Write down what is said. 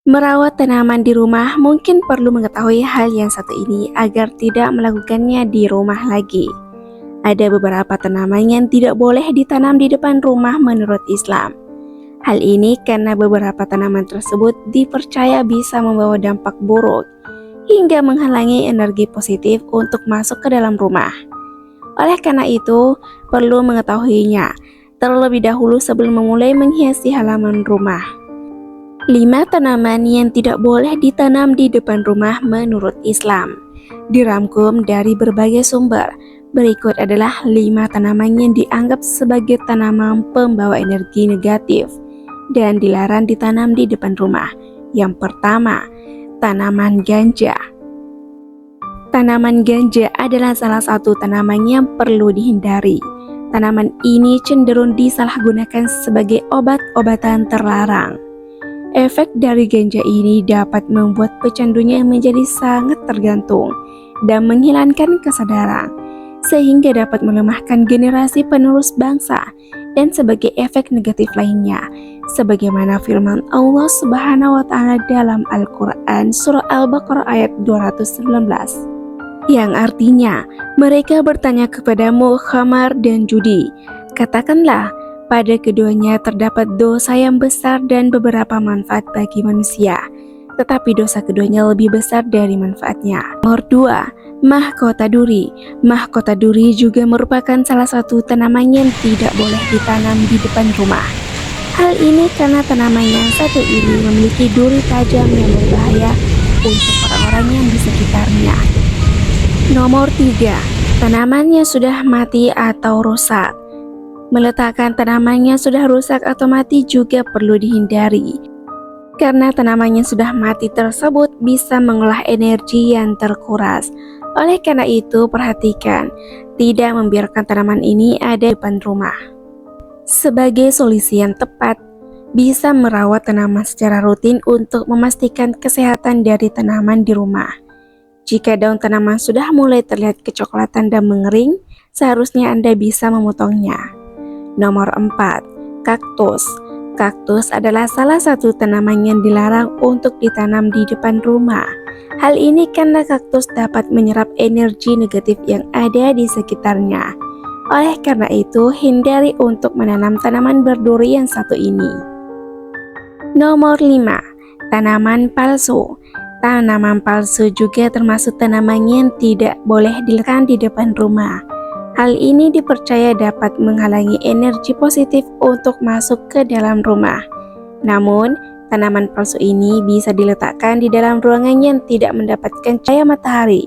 Merawat tanaman di rumah mungkin perlu mengetahui hal yang satu ini agar tidak melakukannya di rumah lagi. Ada beberapa tanaman yang tidak boleh ditanam di depan rumah menurut Islam. Hal ini karena beberapa tanaman tersebut dipercaya bisa membawa dampak buruk hingga menghalangi energi positif untuk masuk ke dalam rumah. Oleh karena itu, perlu mengetahuinya terlebih dahulu sebelum memulai menghiasi halaman rumah. 5 tanaman yang tidak boleh ditanam di depan rumah menurut Islam. Dirangkum dari berbagai sumber. Berikut adalah 5 tanaman yang dianggap sebagai tanaman pembawa energi negatif dan dilarang ditanam di depan rumah. Yang pertama, tanaman ganja. Tanaman ganja adalah salah satu tanaman yang perlu dihindari. Tanaman ini cenderung disalahgunakan sebagai obat-obatan terlarang. Efek dari ganja ini dapat membuat pecandunya menjadi sangat tergantung dan menghilangkan kesadaran, sehingga dapat melemahkan generasi penerus bangsa dan sebagai efek negatif lainnya, sebagaimana firman Allah Subhanahu wa Ta'ala dalam Al-Quran Surah Al-Baqarah ayat 219, yang artinya, mereka bertanya kepadamu khamar dan judi. Katakanlah, pada keduanya terdapat dosa yang besar dan beberapa manfaat bagi manusia, tetapi dosa keduanya lebih besar dari manfaatnya. Nomor 2, mahkota duri. Mahkota duri juga merupakan salah satu tanaman yang tidak boleh ditanam di depan rumah. Hal ini karena tanaman yang satu ini memiliki duri tajam yang berbahaya untuk orang-orang yang di sekitarnya. Nomor 3, tanamannya sudah mati atau rusak. Meletakkan tanamannya sudah rusak atau mati juga perlu dihindari, karena tanamannya sudah mati tersebut bisa mengolah energi yang terkuras. Oleh karena itu, perhatikan tidak membiarkan tanaman ini ada di depan rumah. Sebagai solusi yang tepat, bisa merawat tanaman secara rutin untuk memastikan kesehatan dari tanaman di rumah. Jika daun tanaman sudah mulai terlihat kecoklatan dan mengering, seharusnya Anda bisa memotongnya. Nomor 4, kaktus. Kaktus adalah salah satu tanaman yang dilarang untuk ditanam di depan rumah. Hal ini karena kaktus dapat menyerap energi negatif yang ada di sekitarnya. Oleh karena itu, hindari untuk menanam tanaman berduri yang satu ini. Nomor 5, tanaman palsu. Tanaman palsu juga termasuk tanaman yang tidak boleh diletakkan di depan rumah. Hal ini dipercaya dapat menghalangi energi positif untuk masuk ke dalam rumah. Namun, tanaman palsu ini bisa diletakkan di dalam ruangan yang tidak mendapatkan cahaya matahari.